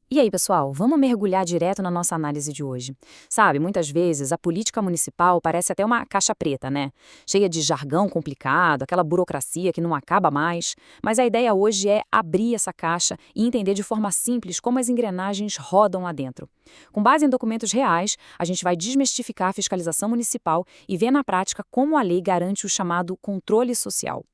E aí, pessoal, vamos mergulhar direto na nossa análise de hoje. Sabe, muitas vezes a política municipal parece até uma caixa preta, né? Cheia de jargão complicado, aquela burocracia que não acaba mais. Mas a ideia hoje é abrir essa caixa e entender de forma simples como as engrenagens rodam lá dentro. Com base em documentos reais, a gente vai desmistificar a fiscalização municipal e ver na prática como a lei garante o chamado controle social.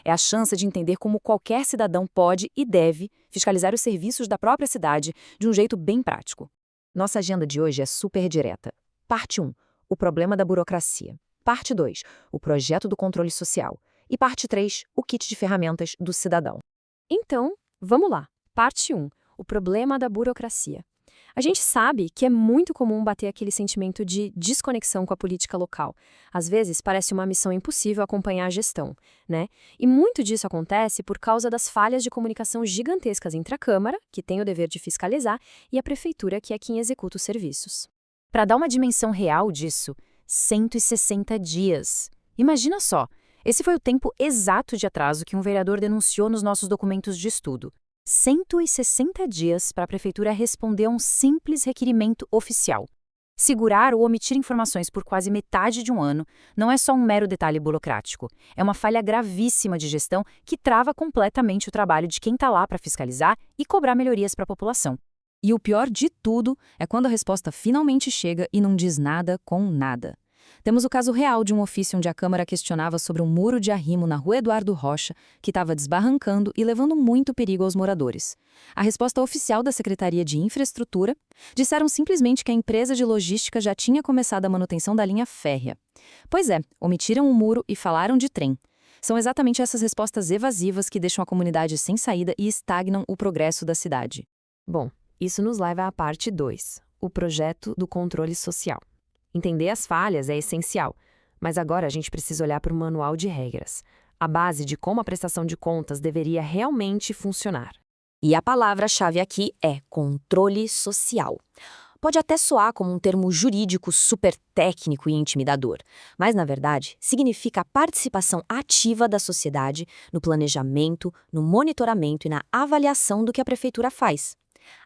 É a chance de entender como qualquer cidadão pode e deve fiscalizar os serviços da própria cidade de um jeito bem prático. Nossa agenda de hoje é super direta. Parte 1. O problema da burocracia. Parte 2. O projeto do controle social. E parte 3. O kit de ferramentas do cidadão. Então, vamos lá. Parte 1. O problema da burocracia. A gente sabe que é muito comum bater aquele sentimento de desconexão com a política local. Às vezes, parece uma missão impossível acompanhar a gestão, né? E muito disso acontece por causa das falhas de comunicação gigantescas entre a Câmara, que tem o dever de fiscalizar, e a Prefeitura, que é quem executa os serviços. Para dar uma dimensão real disso, 160 dias. Imagina só, esse foi o tempo exato de atraso que um vereador denunciou nos nossos documentos de estudo. 160 dias para a Prefeitura responder a um simples requerimento oficial. Segurar ou omitir informações por quase metade de um ano não é só um mero detalhe burocrático, é uma falha gravíssima de gestão que trava completamente o trabalho de quem está lá para fiscalizar e cobrar melhorias para a população. E o pior de tudo é quando a resposta finalmente chega e não diz nada com nada. Temos o caso real de um ofício onde a Câmara questionava sobre um muro de arrimo na Rua Eduardo Rocha, que estava desbarrancando e levando muito perigo aos moradores. A resposta oficial da Secretaria de Infraestrutura disseram simplesmente que a empresa de logística já tinha começado a manutenção da linha férrea. Pois é, omitiram o muro e falaram de trem. São exatamente essas respostas evasivas que deixam a comunidade sem saída e estagnam o progresso da cidade. Bom, isso nos leva à parte 2, o projeto do controle social. Entender as falhas é essencial, mas agora a gente precisa olhar para o manual de regras, a base de como a prestação de contas deveria realmente funcionar. E a palavra-chave aqui é controle social. Pode até soar como um termo jurídico super técnico e intimidador, mas, na verdade, significa a participação ativa da sociedade no planejamento, no monitoramento e na avaliação do que a prefeitura faz.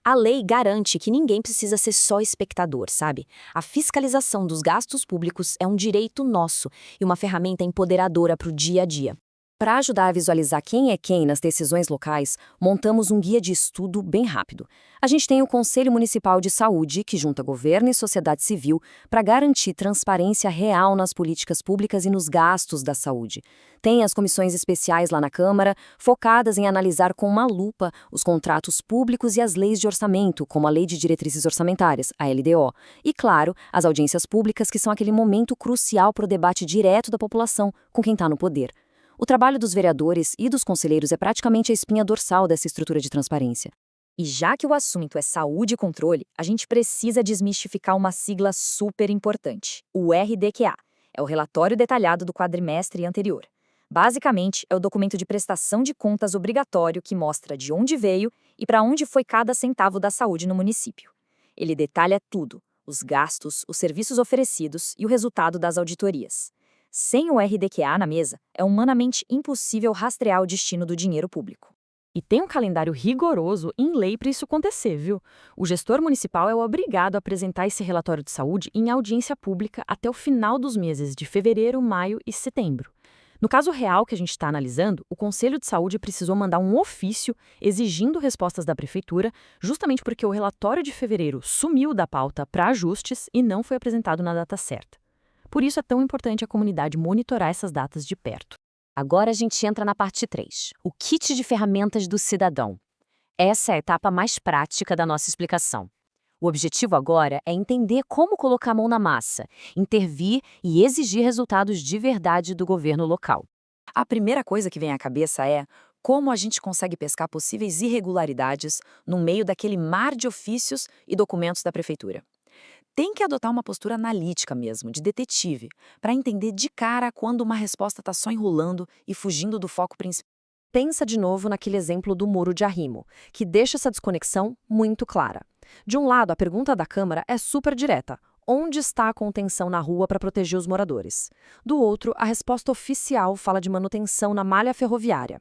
A lei garante que ninguém precisa ser só espectador, sabe? A fiscalização dos gastos públicos é um direito nosso e uma ferramenta empoderadora para o dia a dia. Para ajudar a visualizar quem é quem nas decisões locais, montamos um guia de estudo bem rápido. A gente tem o Conselho Municipal de Saúde, que junta governo e sociedade civil para garantir transparência real nas políticas públicas e nos gastos da saúde. Tem as comissões especiais lá na Câmara, focadas em analisar com uma lupa os contratos públicos e as leis de orçamento, como a Lei de Diretrizes Orçamentárias, a LDO. E, claro, as audiências públicas, que são aquele momento crucial para o debate direto da população com quem está no poder. O trabalho dos vereadores e dos conselheiros é praticamente a espinha dorsal dessa estrutura de transparência. E já que o assunto é saúde e controle, a gente precisa desmistificar uma sigla super importante, o RDQA. É o relatório detalhado do quadrimestre anterior. Basicamente, é o documento de prestação de contas obrigatório que mostra de onde veio e para onde foi cada centavo da saúde no município. Ele detalha tudo, os gastos, os serviços oferecidos e o resultado das auditorias. Sem o RDQA na mesa, é humanamente impossível rastrear o destino do dinheiro público. E tem um calendário rigoroso em lei para isso acontecer, viu? O gestor municipal é obrigado a apresentar esse relatório de saúde em audiência pública até o final dos meses de fevereiro, maio e setembro. No caso real que a gente está analisando, o Conselho de Saúde precisou mandar um ofício exigindo respostas da Prefeitura, justamente porque o relatório de fevereiro sumiu da pauta para ajustes e não foi apresentado na data certa. Por isso é tão importante a comunidade monitorar essas datas de perto. Agora a gente entra na parte 3, o kit de ferramentas do cidadão. Essa é a etapa mais prática da nossa explicação. O objetivo agora é entender como colocar a mão na massa, intervir e exigir resultados de verdade do governo local. A primeira coisa que vem à cabeça é como a gente consegue pescar possíveis irregularidades no meio daquele mar de ofícios e documentos da prefeitura. Tem que adotar uma postura analítica mesmo, de detetive, para entender de cara quando uma resposta está só enrolando e fugindo do foco principal. Pensa de novo naquele exemplo do muro de arrimo, que deixa essa desconexão muito clara. De um lado, a pergunta da Câmara é super direta. Onde está a contenção na rua para proteger os moradores? Do outro, a resposta oficial fala de manutenção na malha ferroviária.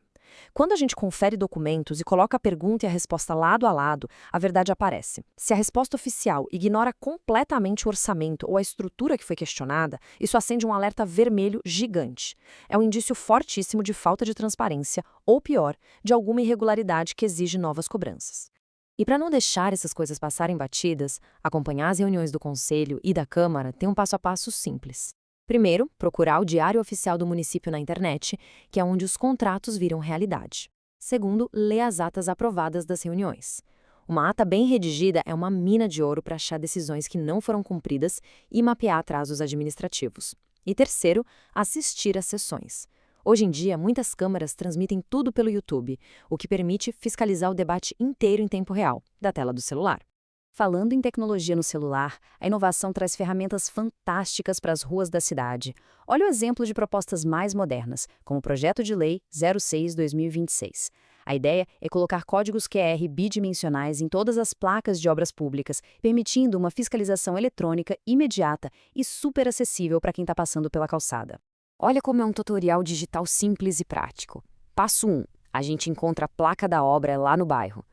Quando a gente confere documentos e coloca a pergunta e a resposta lado a lado, a verdade aparece. Se a resposta oficial ignora completamente o orçamento ou a estrutura que foi questionada, isso acende um alerta vermelho gigante. É um indício fortíssimo de falta de transparência ou, pior, de alguma irregularidade que exige novas cobranças. E para não deixar essas coisas passarem batidas, acompanhar as reuniões do Conselho e da Câmara tem um passo a passo simples. Primeiro, procurar o Diário Oficial do município na internet, que é onde os contratos viram realidade. Segundo, ler as atas aprovadas das reuniões. Uma ata bem redigida é uma mina de ouro para achar decisões que não foram cumpridas e mapear atrasos administrativos. E terceiro, assistir às sessões. Hoje em dia, muitas câmaras transmitem tudo pelo YouTube, o que permite fiscalizar o debate inteiro em tempo real, da tela do celular. Falando em tecnologia no celular, a inovação traz ferramentas fantásticas para as ruas da cidade. Olha o exemplo de propostas mais modernas, como o Projeto de Lei 06/2026. A ideia é colocar códigos QR bidimensionais em todas as placas de obras públicas, permitindo uma fiscalização eletrônica imediata e super acessível para quem está passando pela calçada. Olha como é um tutorial digital simples e prático. Passo 1. A gente encontra a placa da obra lá no bairro.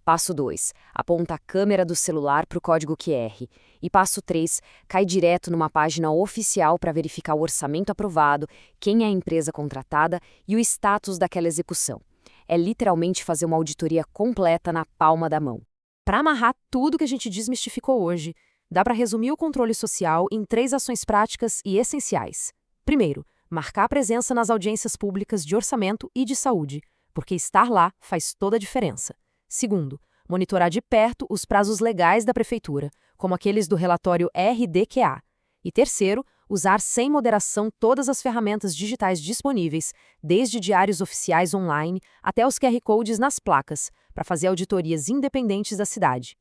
Passo 2. Aponta a câmera do celular para o código QR. E passo 3. Cai direto numa página oficial para verificar o orçamento aprovado, quem é a empresa contratada e o status daquela execução. É literalmente fazer uma auditoria completa na palma da mão. Para amarrar tudo que a gente desmistificou hoje, dá para resumir o controle social em 3 ações práticas e essenciais. Primeiro, marcar presença nas audiências públicas de orçamento e de saúde, porque estar lá faz toda a diferença. Segundo, monitorar de perto os prazos legais da Prefeitura, como aqueles do relatório RDQA. E terceiro, usar sem moderação todas as ferramentas digitais disponíveis, desde diários oficiais online até os QR Codes nas placas, para fazer auditorias independentes da cidade.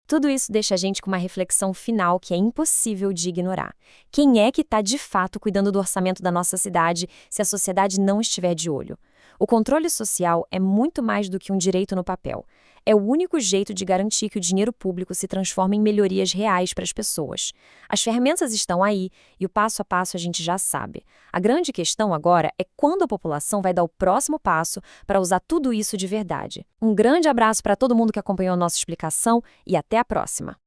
Tudo isso deixa a gente com uma reflexão final que é impossível de ignorar. Quem é que está de fato cuidando do orçamento da nossa cidade se a sociedade não estiver de olho? O controle social é muito mais do que um direito no papel. É o único jeito de garantir que o dinheiro público se transforme em melhorias reais para as pessoas. As ferramentas estão aí e o passo a passo a gente já sabe. A grande questão agora é quando a população vai dar o próximo passo para usar tudo isso de verdade. Um grande abraço para todo mundo que acompanhou a nossa explicação e até a próxima!